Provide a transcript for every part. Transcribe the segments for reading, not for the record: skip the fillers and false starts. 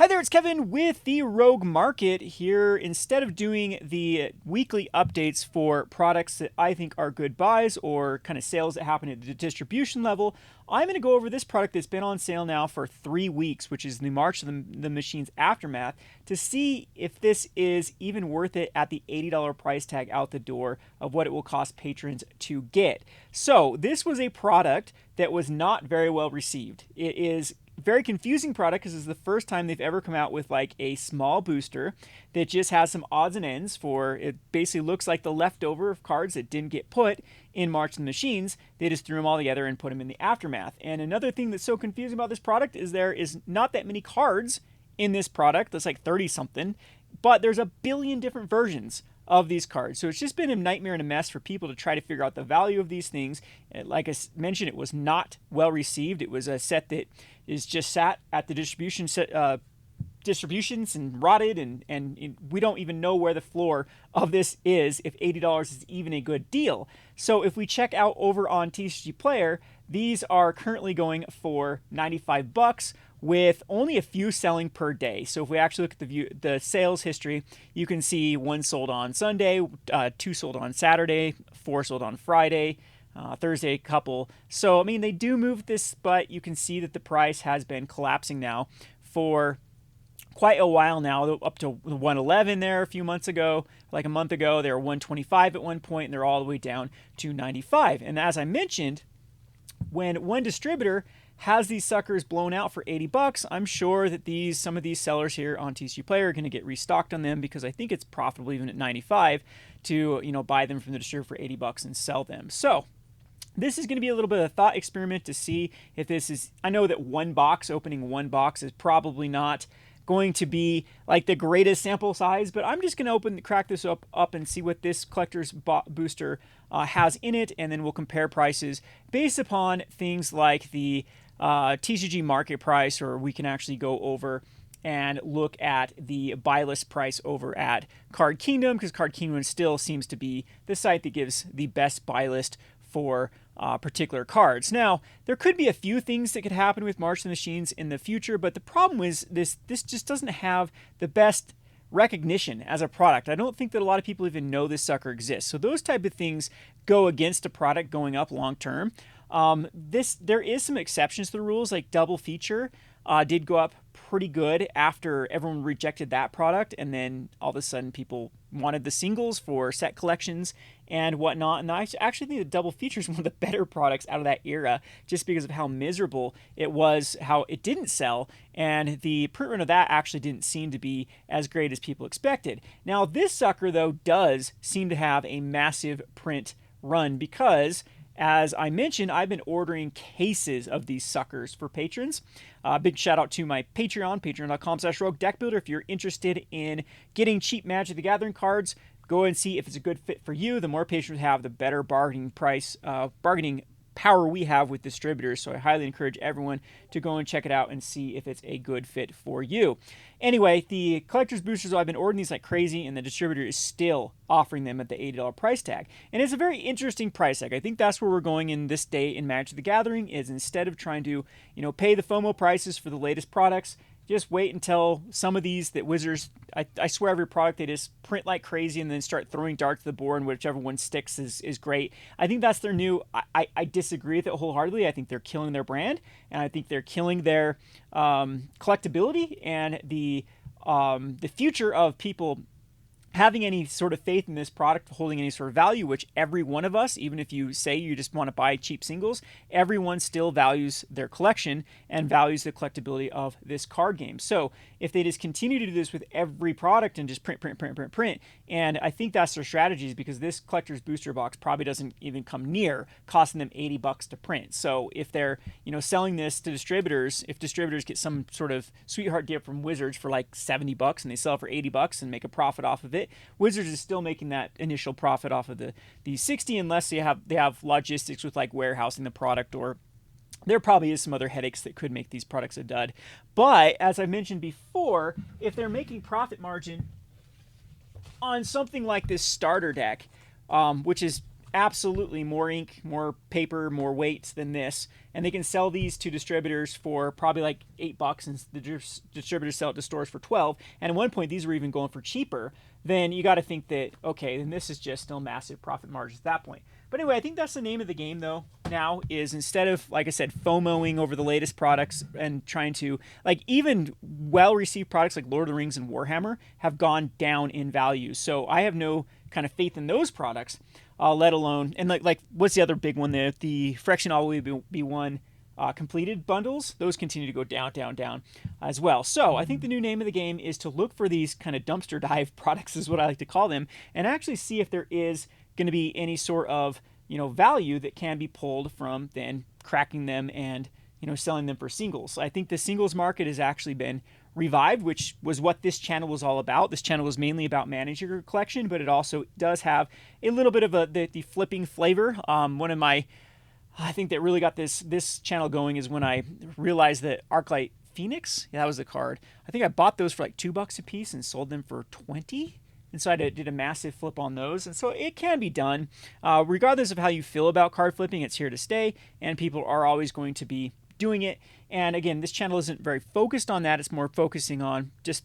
Hi there, it's Kevin with the Rogue Market here. Instead of doing the weekly updates for products that I think are good buys or kind of sales that happen at the distribution level, I'm going to go over this product that's been on sale now for 3 weeks, which is the March of the Machine's Aftermath, to see if this is even worth it at the $80 price tag out the door of what it will cost patrons to get. So this was a product that was not very well received. It is very confusing product because it's the first time they've ever come out with like a small booster that just has some odds and ends for it. Basically looks like the leftover of cards that didn't get put in March of the Machines. They just threw them all together and put them in the Aftermath. And another thing that's so confusing about this product is there is not that many cards in this product. That's like 30 something, but there's a billion different versions of these cards. So it's just been a nightmare and a mess for people to try to figure out the value of these things. Like I mentioned, it was not well received. It was a set that is just sat at the distributions and rotted, and we don't even know where the floor of this is, if $80 is even a good deal. So if we check out over on TCG Player, these are currently going for 95 bucks with only a few selling per day. So if we actually look at the sales history, you can see 1 sold on Sunday, 2 sold on Saturday, 4 sold on Friday, Thursday a couple. So I mean, they do move this, but you can see that the price has been collapsing now for quite a while now, up to 111 there a few months ago. Like a month ago, they were 125 at one point, and they're all the way down to 95. And as I mentioned, when one distributor has these suckers blown out for 80 bucks, I'm sure that some of these sellers here on TCG Player are going to get restocked on them, because I think it's profitable even at 95 to, buy them from the distributor for 80 bucks and sell them. So this is going to be a little bit of a thought experiment to see if this is, I know that opening one box is probably not going to be like the greatest sample size, but I'm just going to crack this up and see what this collector's booster has in it, and then we'll compare prices based upon things like the TCG market price, or we can actually go over and look at the buy list price over at Card Kingdom, because Card Kingdom still seems to be the site that gives the best buy list for particular cards. Now, there could be a few things that could happen with March of the Machines in the future, but the problem is this just doesn't have the best recognition as a product. I don't think that a lot of people even know this sucker exists. So those type of things go against a product going up long term. There is some exceptions to the rules, like Double Feature did go up pretty good after everyone rejected that product, and then all of a sudden people wanted the singles for set collections and whatnot. And I actually think the Double Feature is one of the better products out of that era, just because of how miserable it was, how it didn't sell, and the print run of that actually didn't seem to be as great as people expected. Now this sucker though does seem to have a massive print run, because as I mentioned, I've been ordering cases of these suckers for patrons. Big shout out to my Patreon, patreon.com/roguedeckbuilder. If you're interested in getting cheap Magic the Gathering cards, go and see if it's a good fit for you. The more patrons we have, the better bargaining power we have with distributors. So I highly encourage everyone to go and check it out and see if it's a good fit for you. Anyway, the collector's boosters, I've been ordering these like crazy, and the distributor is still offering them at the $80 price tag. And it's a very interesting price tag. I think that's where we're going in this day in Magic the Gathering, is instead of trying to, pay the FOMO prices for the latest products, just wait until some of these that Wizards, I swear every product they just print like crazy and then start throwing darts to the board, and whichever one sticks is great. I think that's their new, I disagree with it wholeheartedly. I think they're killing their brand, and I think they're killing their collectability and the future of people having any sort of faith in this product, holding any sort of value, which every one of us, even if you say you just want to buy cheap singles, everyone still values their collection and values the collectability of this card game. So if they just continue to do this with every product and just print, and I think that's their strategies, because this collector's booster box probably doesn't even come near costing them 80 bucks to print. So if they're, selling this to distributors, if distributors get some sort of sweetheart deal from Wizards for like 70 bucks and they sell it for 80 bucks and make a profit off of it, Wizards is still making that initial profit off of the 60, unless they have logistics with like warehousing the product, or there probably is some other headaches that could make these products a dud. But as I mentioned before, if they're making profit margin on something like this starter deck, which is absolutely more ink, more paper, more weight than this, and they can sell these to distributors for probably like $8, and the distributors sell it to stores for 12. And at one point, these were even going for cheaper. Then you got to think that, okay, then this is just still massive profit margins at that point. But anyway, I think that's the name of the game, though, now, is instead of, like I said, FOMOing over the latest products and trying to, like, even well-received products like Lord of the Rings and Warhammer have gone down in value. So I have no kind of faith in those products, let alone, and like what's the other big one there? The Fraction All Will Be One completed bundles, those continue to go down, down, down as well. So I think the new name of the game is to look for these kind of dumpster dive products, is what I like to call them, and actually see if there is going to be any sort of, you know, value that can be pulled from then cracking them and, you know, selling them for singles. I think the singles market has actually been revived, which was what this channel was all about. This channel was mainly about managing your collection, but it also does have a little bit of the flipping flavor. One of my, I think that really got this channel going is when I realized that Arclight Phoenix, yeah, that was the card. I think I bought those for like $2 a piece and sold them for 20. And so I did a massive flip on those. And so it can be done. Regardless of how you feel about card flipping, it's here to stay, and people are always going to be doing it. And again, this channel isn't very focused on that. It's more focusing on just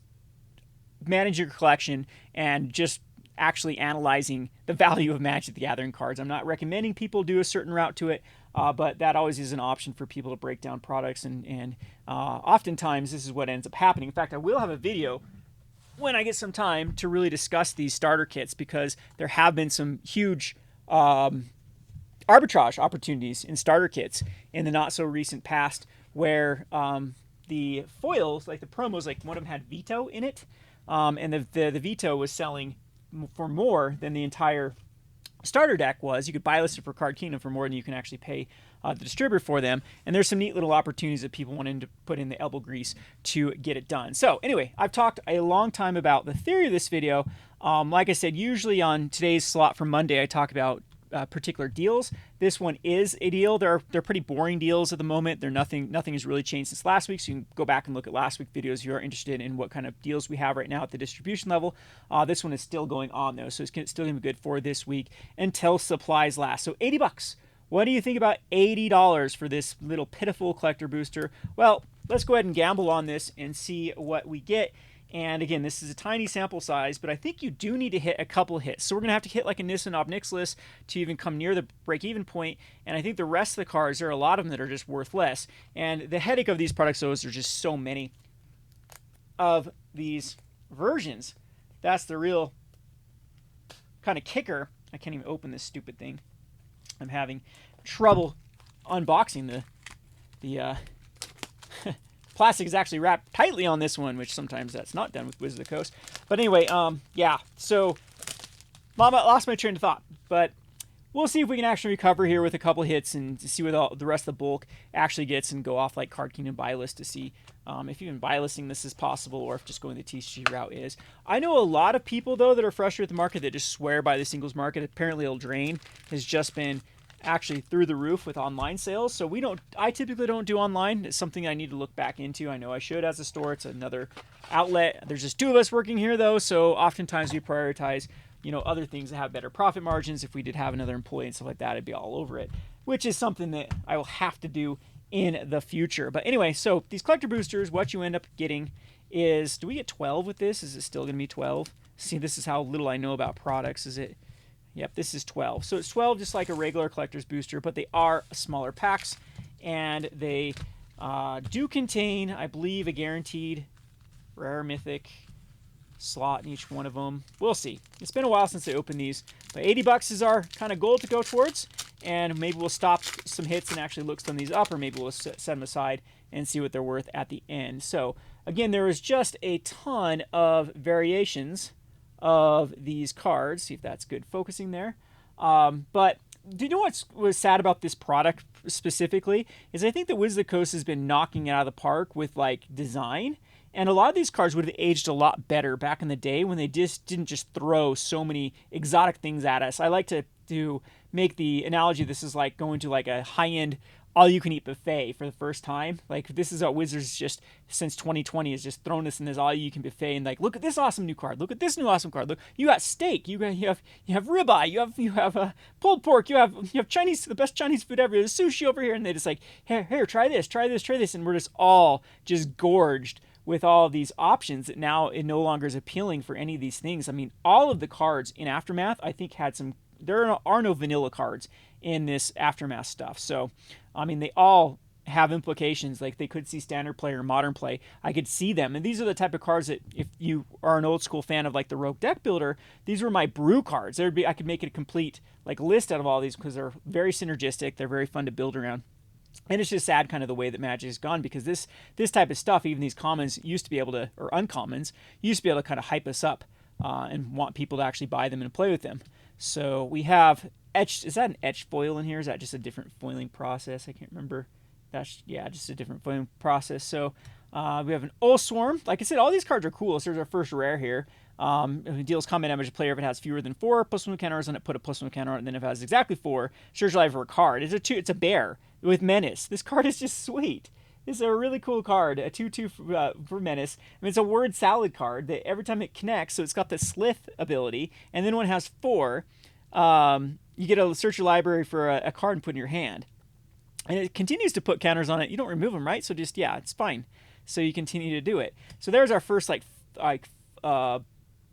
managing your collection and just actually analyzing the value of Magic the Gathering cards. I'm not recommending people do a certain route to it, but that always is an option for people to break down products. And oftentimes this is what ends up happening. In fact, I will have a video when I get some time to really discuss these starter kits, because there have been some huge arbitrage opportunities in starter kits in the not so recent past, where the foils, like the promos, like one of them had veto in it, and the veto was selling for more than the entire starter deck was. You could buy listed for Card Kingdom for more than you can actually pay the distributor for them. And there's some neat little opportunities that people wanted to put in the elbow grease to get it done. So anyway, I've talked a long time about the theory of this video. Like I said, usually on today's slot for Monday, I talk about particular deals. This one is a deal. They're pretty boring deals at the moment. nothing has really changed since last week, so you can go back and look at last week's videos if you are interested in what kind of deals we have right now at the distribution level. This one is still going on though, so it's still going to be good for this week until supplies last. So $80. What do you think about $80 for this little pitiful collector booster? Well, let's go ahead and gamble on this and see what we get. And again, this is a tiny sample size, but I think you do need to hit a couple hits. So we're going to have to hit like a Nissan Ob Nixilis to even come near the break-even point. And I think the rest of the cards, there are a lot of them that are just worth less. And the headache of these products, though, is there's just so many of these versions. That's the real kind of kicker. I can't even open this stupid thing. I'm having trouble unboxing the plastic is actually wrapped tightly on this one, which sometimes that's not done with Wizard of the Coast. But anyway, yeah, so lost my train of thought. But we'll see if we can actually recover here with a couple hits and see what all the rest of the bulk actually gets, and go off like Card Kingdom buy list to see if even buy listing this is possible, or if just going the TCG route is. I know a lot of people, though, that are frustrated with the market that just swear by the singles market. Apparently, Eldraine has just been actually through the roof with online sales. So I typically don't do online. It's something I need to look back into. I know I should as a store. It's another outlet. There's just two of us working here, though, so oftentimes we prioritize, you know, other things that have better profit margins. If we did have another employee and stuff like that, I'd be all over it, which is something that I will have to do in the future. But anyway, so these collector boosters, what you end up getting is, do we get 12 with this? Is it still going to be 12? See, this is how little I know about products. Is it? Yep, this is 12. So it's 12 just like a regular collector's booster, but they are smaller packs, and they do contain, I believe, a guaranteed rare mythic slot in each one of them. We'll see. It's been a while since I opened these, but $80 is our kind of goal to go towards, and maybe we'll stop some hits and actually look some of these up, or maybe we'll set them aside and see what they're worth at the end. So again, there is just a ton of variations of these cards. See if that's good focusing there. But do you know what was sad about this product specifically is I think that Wizard of the Coast has been knocking it out of the park with like design, and a lot of these cards would have aged a lot better back in the day when they just didn't just throw so many exotic things at us. I like to make the analogy, this is like going to like a high-end all you can eat buffet for the first time. Like, this is what Wizards just since 2020 has just thrown us in this all you can buffet, and like, look at this awesome new card, look at this new awesome card, look, you got steak, you have ribeye, you have pulled pork, you have Chinese, the best Chinese food ever, there's sushi over here, and they just like, here, try this, and we're just all just gorged with all of these options that now it no longer is appealing for any of these things. I mean, all of the cards in Aftermath, I think, had some, there are no vanilla cards in this Aftermath stuff. So, I mean, they all have implications. Like, they could see standard play or modern play. I could see them. And these are the type of cards that, if you are an old school fan of like the Rogue Deck Builder, these were my brew cards. I could make it a complete like list out of all these because they're very synergistic. They're very fun to build around. And it's just sad kind of the way that Magic has gone, because this type of stuff, even these commons used to be able to, or uncommons, used to be able to kind of hype us up and want people to actually buy them and play with them. So we have etched, is that an etched foil in here? Is that just a different foiling process? I can't remember. That's, yeah, just a different foiling process. So we have an Swarm. Like I said, all these cards are cool. So there's our first rare here. It deals combat damage to player if it has fewer than 4 +1 counters on it, put a +1 counter on it, and then if it has exactly 4, search life for a card. It's a bear with Menace. This card is just sweet. This is a really cool card, a 2/2 for Menace. I mean, it's a word salad card that every time it connects, so it's got the Slith ability, and then when it has 4, you get to search your library for a card and put in your hand. And it continues to put counters on it. You don't remove them, right? So just, yeah, it's fine. So you continue to do it. So there's our first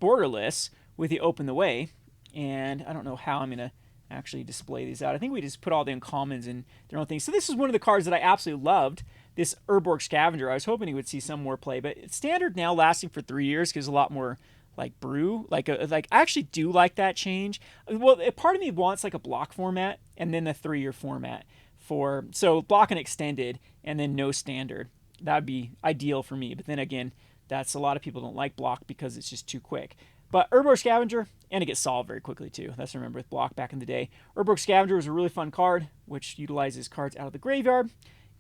borderless with the Open the Way. And I don't know how I'm going to actually display these out. I think we just put all the uncommons in their own thing. So this is one of the cards that I absolutely loved, this Urborg Scavenger. I was hoping he would see some more play, but it's standard now, lasting for 3 years, gives a lot more like brew. Like I actually do like that change. Well, part of me wants like a block format and then a 3-year format for, so block and extended and then no standard. That would be ideal for me. But then again, that's, a lot of people don't like block because it's just too quick. But Urborg Scavenger, and it gets solved very quickly too. That's, remember, with block back in the day. Urborg Scavenger was a really fun card, which utilizes cards out of the graveyard.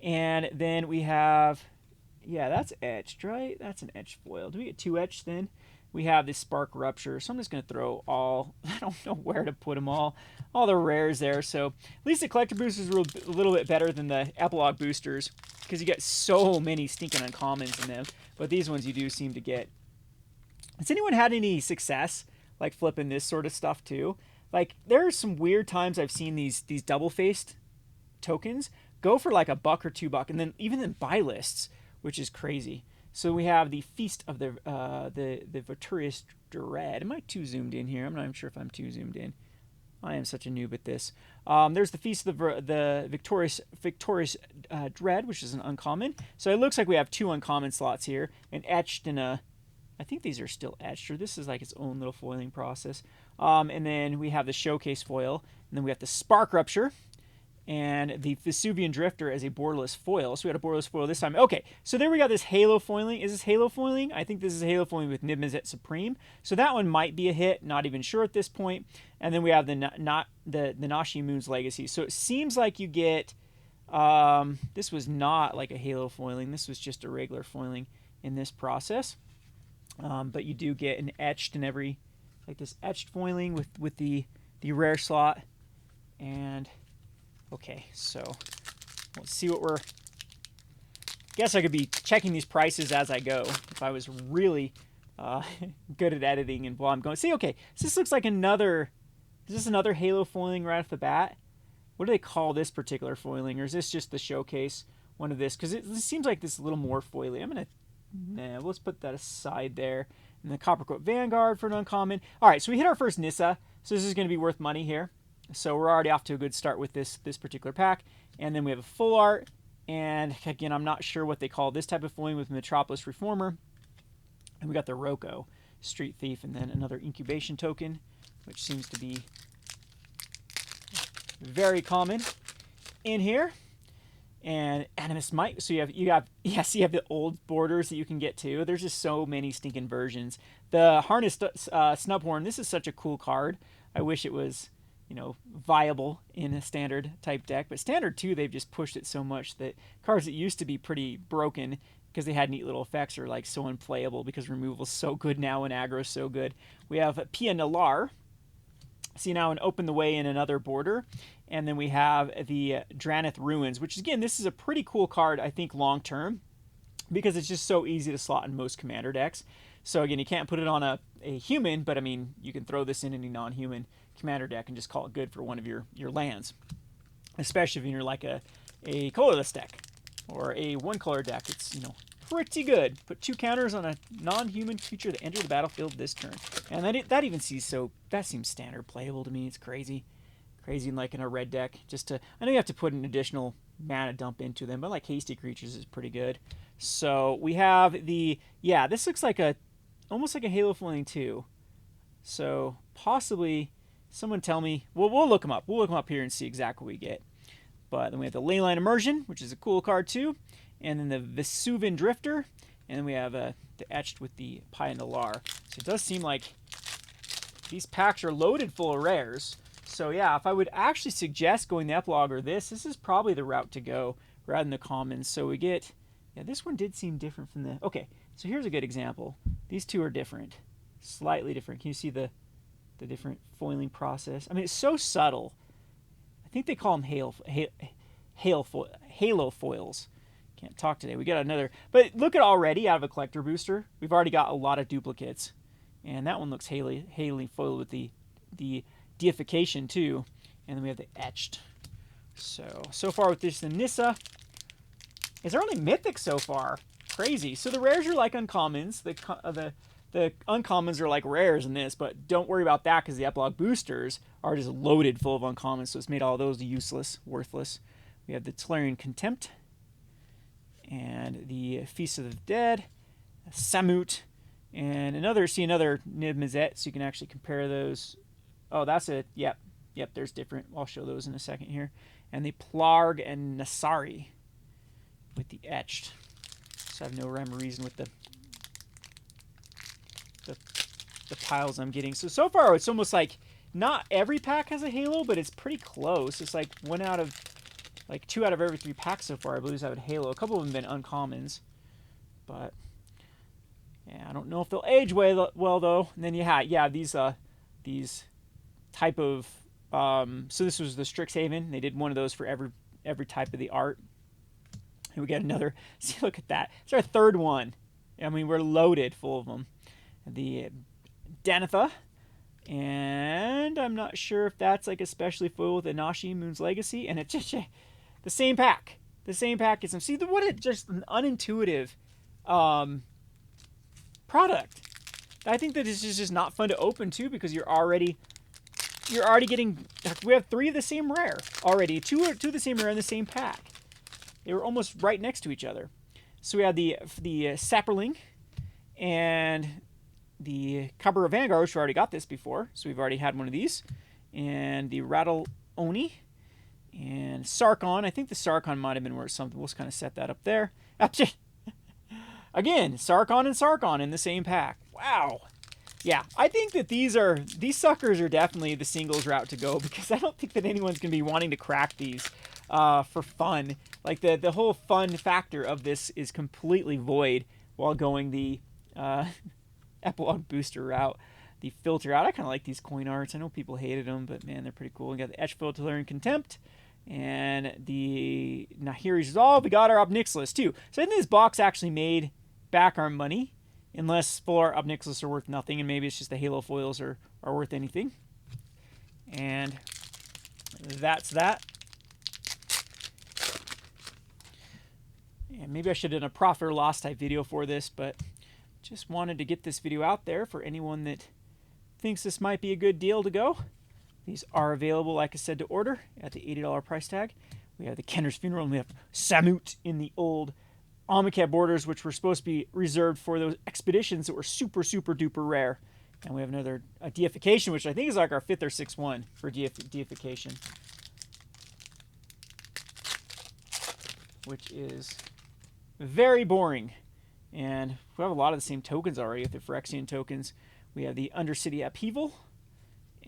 And then we have, yeah, that's etched, right? That's an etched foil. Do we get 2 etched then? We have this Spark Rupture. So I'm just going to throw all, I don't know where to put them all the rares there. So at least the Collector Boosters are a little bit better than the Epilogue Boosters, because you get so many stinking uncommons in them. But these ones you do seem to get. Has anyone had any success like flipping this sort of stuff too? Like, there are some weird times I've seen these double-faced tokens go for like $1 or $2, and then even in buy lists, which is crazy. So we have the Feast of the Victorious Dread. Am I too zoomed in here? I'm not even sure if I'm too zoomed in. I am such a noob at this. There's the Feast of the Victorious Dread, which is an uncommon. So it looks like we have 2 uncommon slots here, and etched in a, I think these are still etched, or this is like its own little foiling process. And then we have the Showcase foil, and then we have the Spark Rupture, and the Vesuvian Drifter as a borderless foil. So we had a borderless foil this time. Okay, so there we got this Halo foiling. Is this Halo foiling? I think this is Halo foiling with Niv-Mizzet Supreme. So that one might be a hit, not even sure at this point. And then we have the Nashi Moon's Legacy. So it seems like you get, this was not like a Halo foiling. This was just a regular foiling in this process. But you do get an etched in every, like this etched foiling with the rare slot. And okay, so let's see what we're, guess I could be checking these prices as I go if I was really good at editing and while I'm going. See, okay, so this looks like another, is this another Halo foiling right off the bat? What do they call this particular foiling? Or is this just the Showcase one of this? Because it seems like this is a little more foily. I'm going to, let's put that aside there. And the Coppercoat Vanguard for an uncommon. All right, so we hit our first Nissa. So this is going to be worth money here. So we're already off to a good start with this particular pack. And then we have a full art. And again, I'm not sure what they call this type of foiling with Metropolis Reformer. And we got the Roko Street Thief, and then another incubation token, which seems to be very common in here. And Animus Might. So you have the old borders that you can get too. There's just so many stinking versions. The Harness Snubhorn. This is such a cool card. I wish it was, you know, viable in a standard type deck, but standard too, they've just pushed it so much that cards that used to be pretty broken because they had neat little effects are like so unplayable because removal's so good now and aggro's so good. We have Pia Nalar. See now, and Open the Way in another border, And then we have the Draneth Ruins, which again, this is a pretty cool card, I think, long term, because it's just so easy to slot in most commander decks. So again, you can't put it on a human, but I mean, you can throw this in any non-human commander deck and just call it good for one of your lands. Especially if you're like a colorless deck or a one-color deck. It's, pretty good. Put 2 counters on a non-human creature that enters the battlefield this turn. And that even that seems standard playable to me. It's crazy. Crazy like in a red deck. I know you have to put an additional mana dump into them, but like hasty creatures is pretty good. So we have this looks like almost like a Halo Foiling 2. So possibly someone tell me. We'll look them up. We'll look them up here and see exactly what we get. But then we have the Leyline Immersion, which is a cool card too. And then the Vesuvian Drifter. And then we have the Etched with the Paya Nalar. So it does seem like these packs are loaded full of rares. So yeah, if I would actually suggest going the Epilogue or this is probably the route to go rather than the commons. So we get, this one did seem different from the, okay, so here's a good example. These two are different, slightly different. Can you see the different foiling process? I mean, it's so subtle. I think they call them halo foils. Can't talk today. We got another, but look at already out of a collector booster, we've already got a lot of duplicates. And that one looks Haley foil with the deification too. And then we have the Etched. So far with this, the Nissa, is there only mythic so far? Crazy. So the rares are like uncommons. The uncommons are like rares in this, but don't worry about that because the Epilogue boosters are just loaded full of uncommons. So it's made all those useless, worthless. We have the Tolarian Contempt and the Feast of the Dead, Samut, and another Niv Mizzet, so you can actually compare those. Oh, that's it. Yep, there's different. I'll show those in a second here. And the Plarg and Nasari with the Etched. So I have no rhyme or reason with the piles I'm getting. So far, it's almost like not every pack has a Halo, but it's pretty close. It's like 2 out of every 3 packs so far, I believe, have a Halo. A couple of them have been uncommons, but yeah, I don't know if they'll age well though. And then these type of so this was the Strixhaven. They did one of those for every type of the art. And we got another. See, look at that. It's our 3rd one. I mean, we're loaded full of them. The Danitha. And I'm not sure if that's like especially full with Inashi Moon's Legacy. And it's just the same pack. The same pack as them. See, just an unintuitive product. I think that this is just not fun to open too because you're already getting. We have 3 of the same rare already. 2 of the same rare in the same pack. They were almost right next to each other. So we had the Sapperling and the Cabra Vanguard, which we already got this before. So we've already had one of these. And the Rattle Oni and Sarkon. I think the Sarkon might have been worth something. We'll just kind of set that up there. Again, Sarkon and Sarkon in the same pack. Wow. Yeah, I think that these suckers are definitely the singles route to go because I don't think that anyone's going to be wanting to crack these for fun. Like the whole fun factor of this is completely void while going the Epilogue booster route, the filter route. I kind of like these coin arts. I know people hated them, but man, they're pretty cool. We got the Etched Filter and Contempt and the Nahiri's Resolve. We got our Obnixilis too. So I think this box actually made back our money. Unless full art Obnixilis are worth nothing, and maybe it's just the Halo foils are worth anything. And that's that. And maybe I should have done a profit or loss type video for this, but just wanted to get this video out there for anyone that thinks this might be a good deal to go. These are available, like I said, to order at the $80 price tag. We have the Kenner's Funeral, and we have Samut in the old Amonkhet borders, which were supposed to be reserved for those expeditions that were super, super duper rare. And we have another deification, which I think is like our 5th or 6th one for deification. Which is very boring. And we have a lot of the same tokens already with the Phyrexian tokens. We have the Undercity Upheaval,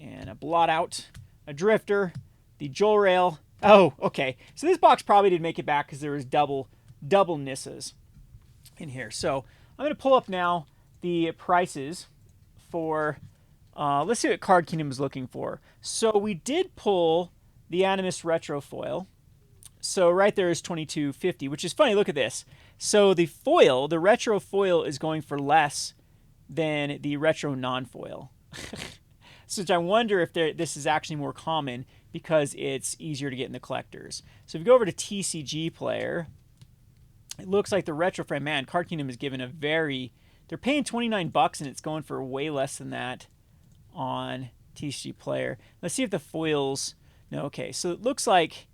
and a Blot Out, a Drifter, the Joel Rail. Oh, okay. So this box probably did make it back because there was double Nissas in here. So I'm going to pull up now the prices for, let's see what Card Kingdom is looking for. So we did pull the Animist Retro foil. So right there is 22.50, which is funny. Look at this. So the foil, the retro foil, is going for less than the retro non-foil. So I wonder if this is actually more common because it's easier to get in the collectors. So if you go over to TCG Player, it looks like the retro frame, man, Card Kingdom is given a very, they're paying $29 and it's going for way less than that on TCG Player. Let's see if the foils, no, okay, so it looks like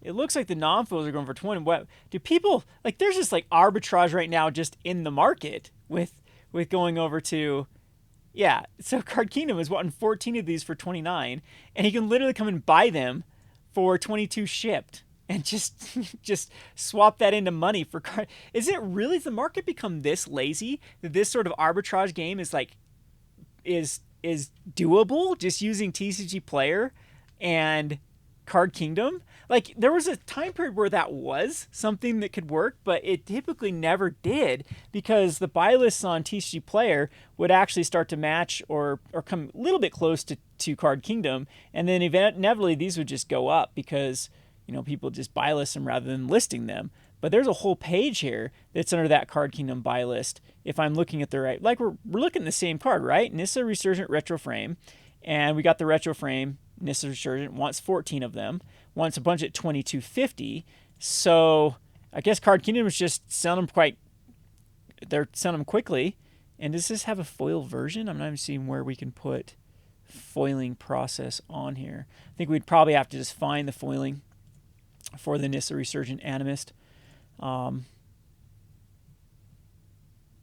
the non-foils are going for 20. What do people, like, there's just like arbitrage right now just in the market with going over to, yeah, so Card Kingdom is wanting 14 of these for 29, and he can literally come and buy them for 22 shipped and just swap that into money for card. Is it really, has the market become this lazy that this sort of arbitrage game is like is doable just using TCG Player and Card Kingdom? Like, there was a time period where that was something that could work, but it typically never did because the buy lists on TCG Player would actually start to match or come a little bit close to Card Kingdom, and then inevitably these would just go up because, you know, people just buy list them rather than listing them. But there's a whole page here that's under that Card Kingdom buy list. If I'm looking at the right, like we're looking at the same card, right? Nissa Resurgent Retro Frame, and we got the Retro Frame. Nissa Resurgent wants 14 of them, wants a bunch at $22.50. So I guess Card Kingdom is just selling them they're selling them quickly. And does this have a foil version? I'm not even seeing where we can put foiling process on here. I think we'd probably have to just find the foiling for the Nissa Resurgent Animist.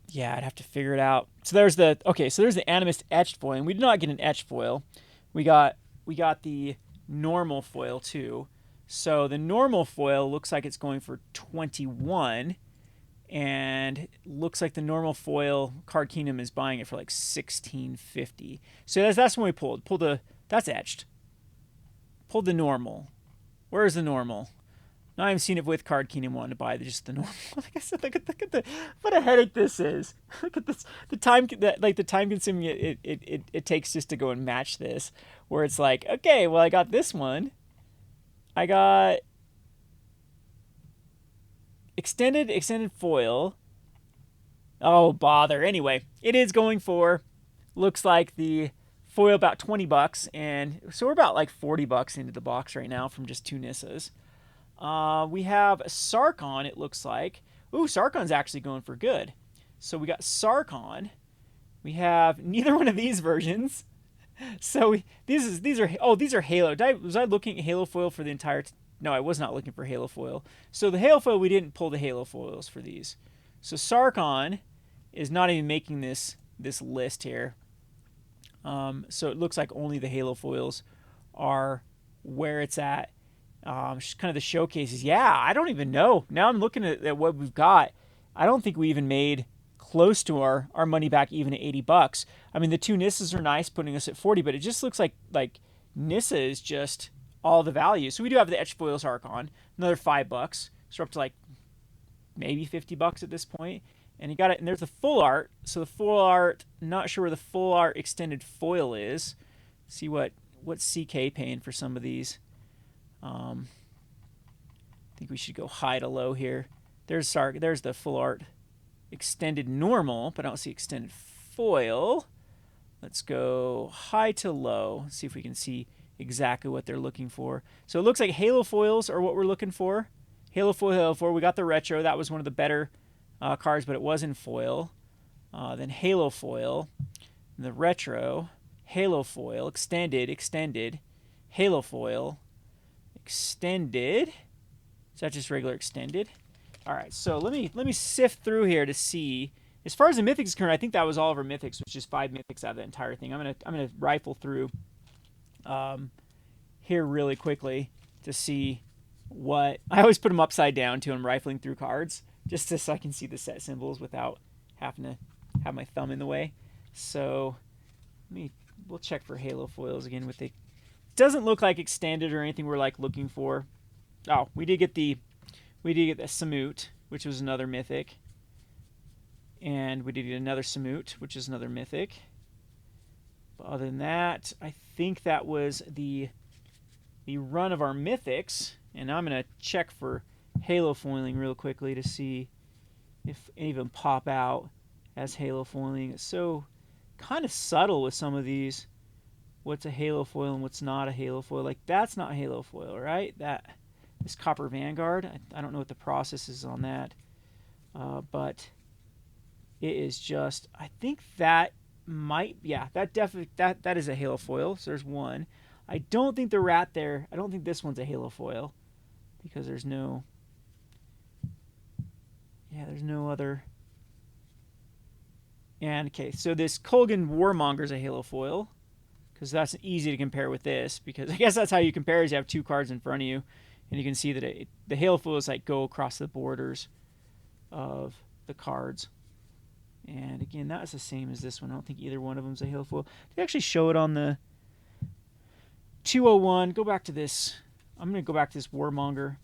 Yeah, I'd have to figure it out. So there's the Animist etched foil, and we did not get an etched foil. We got the normal foil too. So the normal foil looks like it's going for 21, and looks like the normal foil Card Kingdom is buying it for like 16.50. So that's when we pulled that's etched. Pulled the normal. Where is the normal? Now I've seen it with Card Kingdom wanting to buy just the normal. Like I said, look at what a headache this is. Look at this, the time consuming it takes just to go and match this. Where it's like, okay, well I got this one. I got extended foil. Oh bother. Anyway, it is going for, looks like the foil about $20, and so we're about like $40 into the box right now from just two Nissas. We have Sarkon, it looks like. Ooh, Sarkon's actually going for good. So we got Sarkon. We have neither one of these versions. So these are Halo. Was I looking at Halo foil for the entire? No, I was not looking for Halo foil. So the Halo foil, we didn't pull the Halo foils for these. So Sarkon is not even making this list here. So it looks like only the Halo foils are where it's at. Just kind of the showcases. Yeah, I don't even know. Now I'm looking at what we've got. I don't think we even made close to our money back even at $80. I mean, the two Nissas are nice, putting us at 40, but it just looks like Nissa is just all the value. So we do have the etched foils Archon, another $5. So we're up to like maybe $50 at this point. And you got it, and there's the full art. So the full art, not sure where the full art extended foil is. See what CK paying for some of these. I think we should go high to low here. There's the full art extended normal, but I don't see extended foil. Let's go high to low. See if we can see exactly what they're looking for. So it looks like Halo foils are what we're looking for. Halo foil. We got the retro. That was one of the better cards, but it was in foil. Then Halo foil, the retro, Halo foil, extended, Halo foil, extended. Is that just regular extended? All right, so let me sift through here to see. As far as the mythics is concerned, I think that was all of our mythics, which is 5 mythics out of the entire thing. I'm gonna rifle through here really quickly to see what. I always put them upside down too. I'm rifling through cards just so I can see the set symbols without having to have my thumb in the way. So we'll check for Halo foils again with the. Doesn't look like extended or anything we're like looking for. Oh, we did get the Samut, which was another mythic. And we did get another Samut, which is another mythic. But other than that, I think that was the the run of our mythics, and I'm going to check for halo foiling real quickly to see if any of them pop out as halo foiling. It's so kind of subtle with some of these. What's a halo foil and what's not a halo foil? Like that's not halo foil, right? This Copper Vanguard. I don't know what the process is on that, but it is just. I think that might. Yeah, that definitely that is a halo foil. So there's one. I don't think the rat there. I don't think this one's a halo foil because there's no. Yeah, there's no other. And okay, so this Kolgan Warmonger is a halo foil because that's easy to compare with this, because I guess that's how you compare is you have two cards in front of you and you can see that the halo foils like go across the borders of the cards. And again, that's the same as this one. I don't think either one of them is a halo foil. They actually show it on the 201. Go back to this. I'm going to go back to this Warmonger.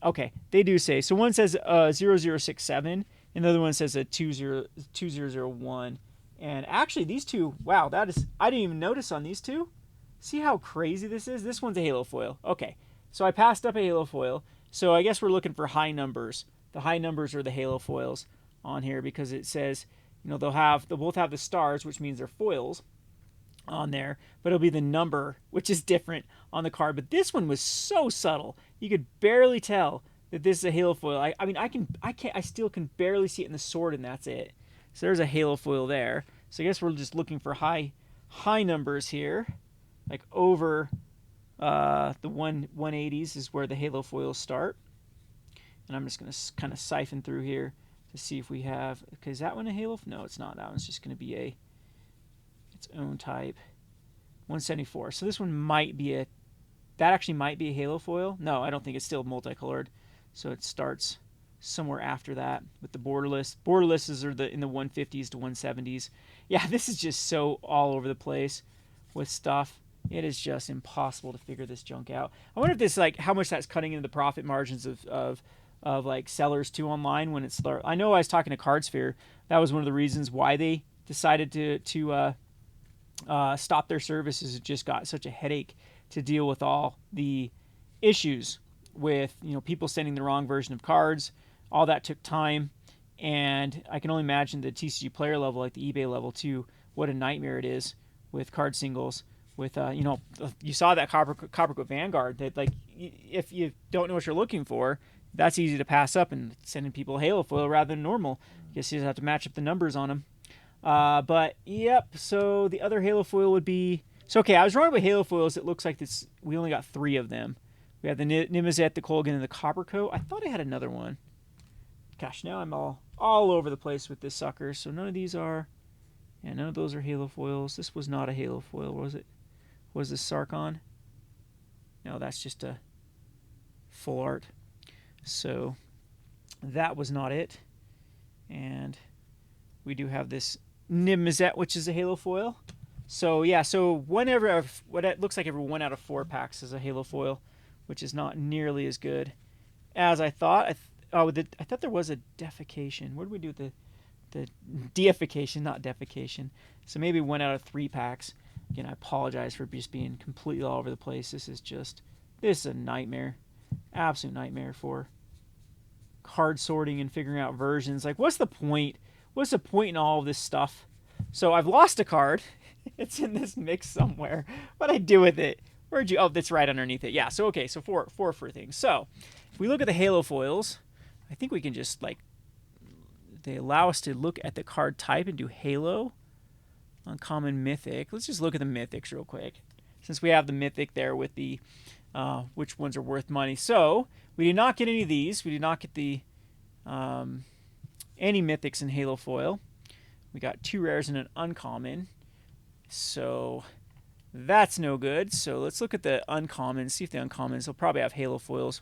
Okay, they do say. So one says 0067 and the other one says a 2001. And actually these two, wow, I didn't even notice on these two. See how crazy this is? This one's a halo foil. Okay, so I passed up a halo foil. So I guess we're looking for high numbers. The high numbers are the halo foils on here because it says, they'll both have the stars, which means they're foils on there, but it'll be the number, which is different on the card. But this one was so subtle. You could barely tell that this is a halo foil. I still can barely see it in the sword, and that's it. So there's a halo foil there. So I guess we're just looking for high numbers here, like over the 180s is where the halo foils start. And I'm just going to kind of siphon through here to see if we have. Okay, is that one a halo? No, it's not. That one's just going to be its own type. 174. So this one might be that actually might be a halo foil. No, I don't think it's still multicolored. So it starts somewhere after that with the borderless. Borderlesses are in the 150s to 170s. Yeah, this is just so all over the place with stuff. It is just impossible to figure this junk out. I wonder if this how much that's cutting into the profit margins of like sellers too online when it's. I know I was talking to CardSphere. That was one of the reasons why they decided to stop their services. It just got such a headache to deal with all the issues with people sending the wrong version of cards. All that took time, and I can only imagine the TCG player level, like the eBay level too, what a nightmare it is with card singles. With you saw that Coppercoat Vanguard that if you don't know what you're looking for, that's easy to pass up, and sending people a halo foil rather than normal. I guess you just have to match up the numbers on them. But yep. So the other halo foil would be. So okay, I was wrong about halo foils. It looks like this. We only got 3 of them. We have the Nimizet, the Kolgan, and the Coppercoat. I thought I had another one. Gosh, now I'm all over the place with this sucker. So none of these are. Yeah, none of those are halo foils. This was not a halo foil, was it? Was this Sarkon? No, that's just a full art. So that was not it. And we do have this Nimizet, which is a halo foil. So yeah, so what it looks like every 1 out of 4 packs is a halo foil, which is not nearly as good as I thought. I thought there was a defecation. What did we do with the deification, not defecation? So maybe 1 out of 3 packs. Again, I apologize for just being completely all over the place. This is a nightmare, absolute nightmare for card sorting and figuring out versions. Like, what's the point? What's the point in all of this stuff? So I've lost a card. It's in this mix somewhere. What I do with it? Where'd you? Oh, that's right underneath it. Yeah. So okay. So four for things. So if we look at the halo foils, I think we can just they allow us to look at the card type and do halo, uncommon, mythic. Let's just look at the mythics real quick, since we have the mythic there with the which ones are worth money. So we did not get any of these. We did not get the any mythics in halo foil. We got 2 rares and an uncommon. So that's no good. So let's look at the uncommons, see if the uncommons will probably have halo foils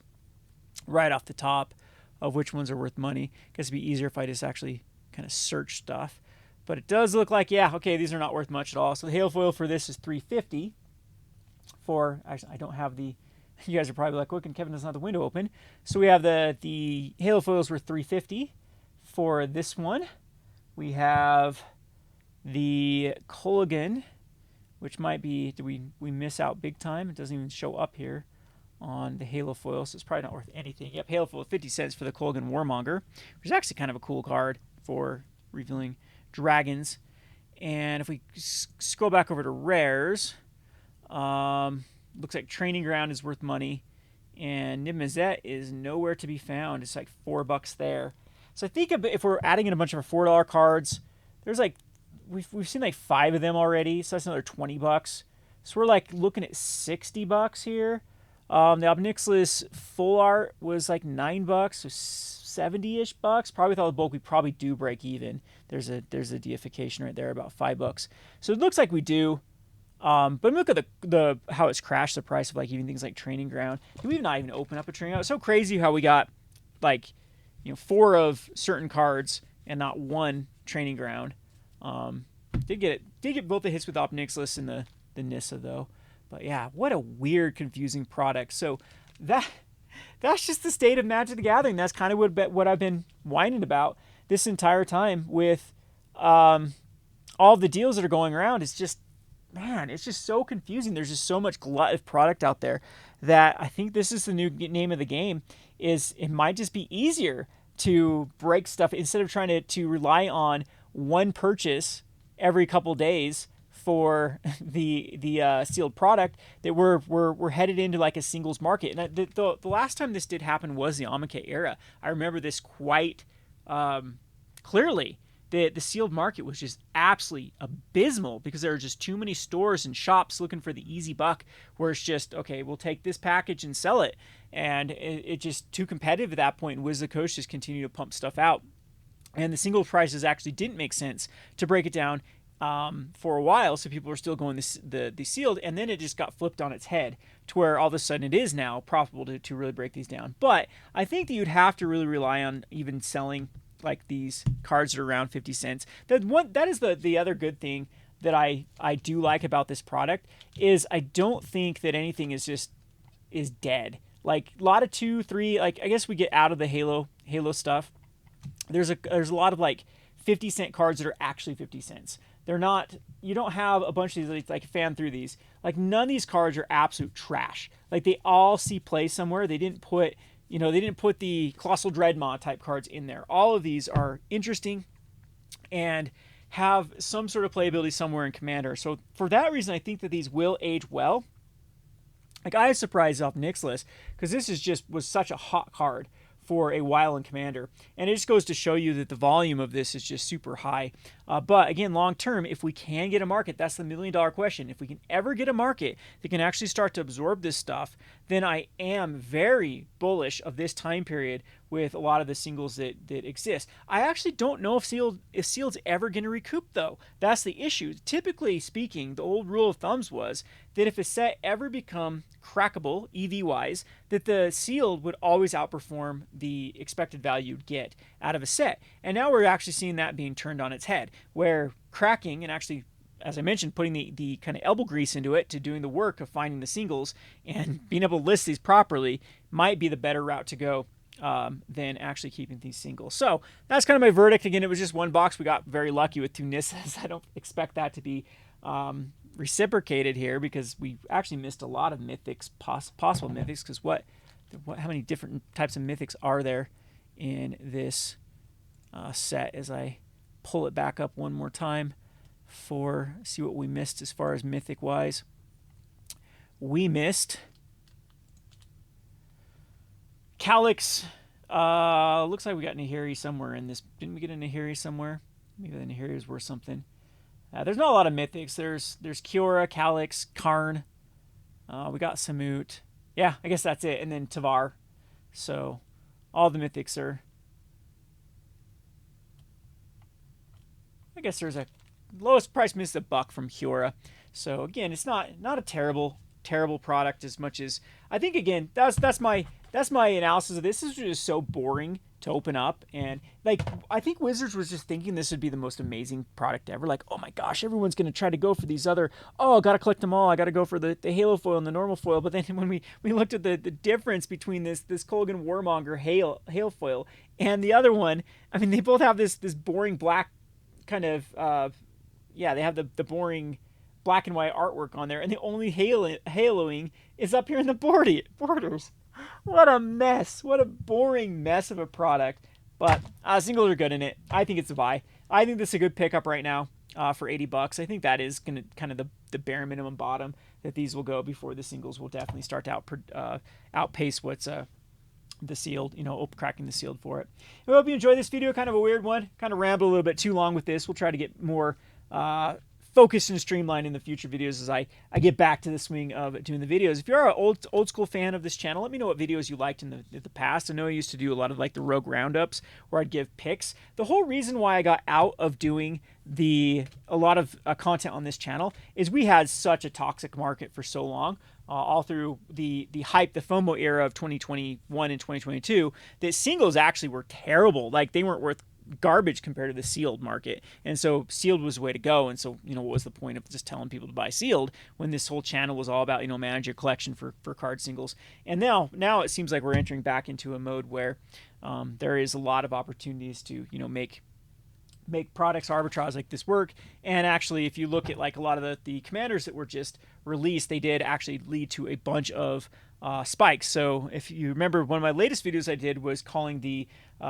right off the top of which ones are worth money. I guess it'd be easier if I just actually kind of search stuff. But it does look like, yeah, okay, these are not worth much at all. So the halo foil for this is $350. Actually, I don't have the. You guys are probably like, look, and Kevin doesn't have the window open. So we have the halo foils were $350 for this one. We have the Kolgan which might be, did we miss out big time? It doesn't even show up here on the Halo foil, so it's probably not worth anything. Yep, Halo foil, 50 cents for the Kolgan Warmonger, which is actually kind of a cool card for revealing dragons. And if we scroll back over to rares, looks like Training Ground is worth money, and Niv Mizzet is nowhere to be found. It's like $4 there. So I think if we're adding in a bunch of our $4 cards, there's like we've seen like 5 of them already, so that's another $20. So we're like looking at $60 here. The Obnixilis full art was like $9, so 70-ish bucks. Probably with all the bulk, we probably do break even. There's a deification right there, about $5. So it looks like we do. But look at the how it's crashed the price of like even things like Training Ground. We've not even opened up a Training Ground. It's so crazy how we got like 4 of certain cards and not 1 Training Ground. Did get both the hits with Obnixilis and the Nissa though. But yeah, what a weird, confusing product. So that's just the state of Magic the Gathering. That's kind of what I've been whining about this entire time with all the deals that are going around. It's just, man, it's just so confusing. There's just so much glut of product out there that I think this is the new name of the game. Is it might just be easier to break stuff instead of trying to rely on one purchase every couple days for the sealed product, that we're headed into like a singles market. And the last time this did happen was the Amonkhet era. I remember this quite clearly. The sealed market was just absolutely abysmal because there were just too many stores and shops looking for the easy buck, where it's just, okay, we'll take this package and sell it. And it just too competitive at that point, and Wizard of the Coast just continued to pump stuff out. And the single prices actually didn't make sense to break it down for a while, so people were still going the sealed, and then it just got flipped on its head to where all of a sudden it is now profitable to really break these down. But I think that you'd have to really rely on even selling like these cards that are around 50 cents. That is the other good thing that I do like about this product is I don't think that anything is dead. Like a lot of 2, 3, like I guess we get out of the Halo stuff. There's a lot of like 50-cent cards that are actually 50 cents. They're not, you don't have a bunch of these, like fan through these. Like none of these cards are absolute trash. Like they all see play somewhere. They didn't put the Colossal Dreadmaw type cards in there. All of these are interesting and have some sort of playability somewhere in Commander. So for that reason, I think that these will age well. Like I was surprised off Nixilis because this was such a hot card for a while in Commander. And it just goes to show you that the volume of this is just super high. But again, long term, if we can get a market, that's the $1 million question. If we can ever get a market that can actually start to absorb this stuff, then I am very bullish of this time period with a lot of the singles that exist. I actually don't know if sealed's ever going to recoup though. That's the issue. Typically speaking, the old rule of thumbs was that if a set ever become crackable, EV-wise, that the sealed would always outperform the expected value you'd get out of a set. And now we're actually seeing that being turned on its head, where cracking and actually, as I mentioned, putting the kind of elbow grease into it to doing the work of finding the singles and being able to list these properly might be the better route to go than actually keeping these singles. So that's kind of my verdict. Again, it was just one box. We got very lucky with 2 Nissas. I don't expect that to be reciprocated here because we actually missed a lot of mythics, possible mythics, because how many different types of mythics are there in this set? As I pull it back up one more time see what we missed as far as mythic wise. We missed Calyx. Looks like we got Nahiri somewhere in this. Didn't we get a Nahiri somewhere? Maybe the Nahiri is worth something. There's not a lot of mythics. There's Kiora, Calyx, Karn. We got Samut. Yeah, I guess that's it. And then Tavar. So all the mythics are. I guess there's a lowest price missed $1 from Kiora. So again, it's not a terrible product as much as I think. Again, that's my analysis of this. This is just so boring to open up, and like I think Wizards was just thinking this would be the most amazing product ever. Like, oh my gosh, everyone's gonna try to go for these other. Oh, gotta collect them all. I gotta go for the Halo foil and the normal foil. But then when we looked at the difference between this Kolgan Warmonger Hail foil and the other one, I mean, they both have this boring black kind of they have the boring black and white artwork on there, and the only haloing is up here in the borders. What a mess. What a boring mess of a product. But singles are good in it. I think it's a buy. I think this is a good pickup right now for $80. I think that is going to kind of the bare minimum bottom that these will go before the singles will definitely start to outpace what's the sealed, cracking the sealed for it. I hope you enjoyed this video. Kind of a weird one. Kind of rambled a little bit too long with this. We'll try to get more focused and streamlined in the future videos as I get back to the swing of doing the videos. If you're an old school fan of this channel, let me know what videos you liked in the past. I know I used to do a lot of like the Rogue Roundups where I'd give picks. The whole reason why I got out of doing a lot of content on this channel is we had such a toxic market for so long, all through the hype, the FOMO era of 2021 and 2022, that singles actually were terrible. Like they weren't worth garbage compared to the sealed market, and so sealed was the way to go. And so what was the point of just telling people to buy sealed when this whole channel was all about manage your collection for card singles? And now it seems like we're entering back into a mode where there is a lot of opportunities to make products arbitrage like this work. And actually, if you look at like a lot of the commanders that were just released, they did actually lead to a bunch of spikes. So if you remember, one of my latest videos I did was calling the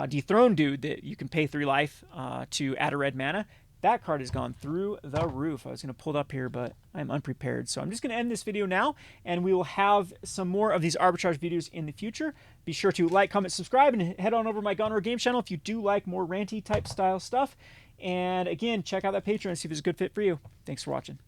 Dethroned dude that you can pay 3 life to add a red mana. That card has gone through the roof. I was going to pull it up here, but I'm unprepared. So I'm just going to end this video now, and we will have some more of these arbitrage videos in the future. Be sure to like, comment, subscribe, and head on over to my Gone Over Games channel if you do like more ranty type style stuff. And again, check out that Patreon and see if it's a good fit for you. Thanks for watching.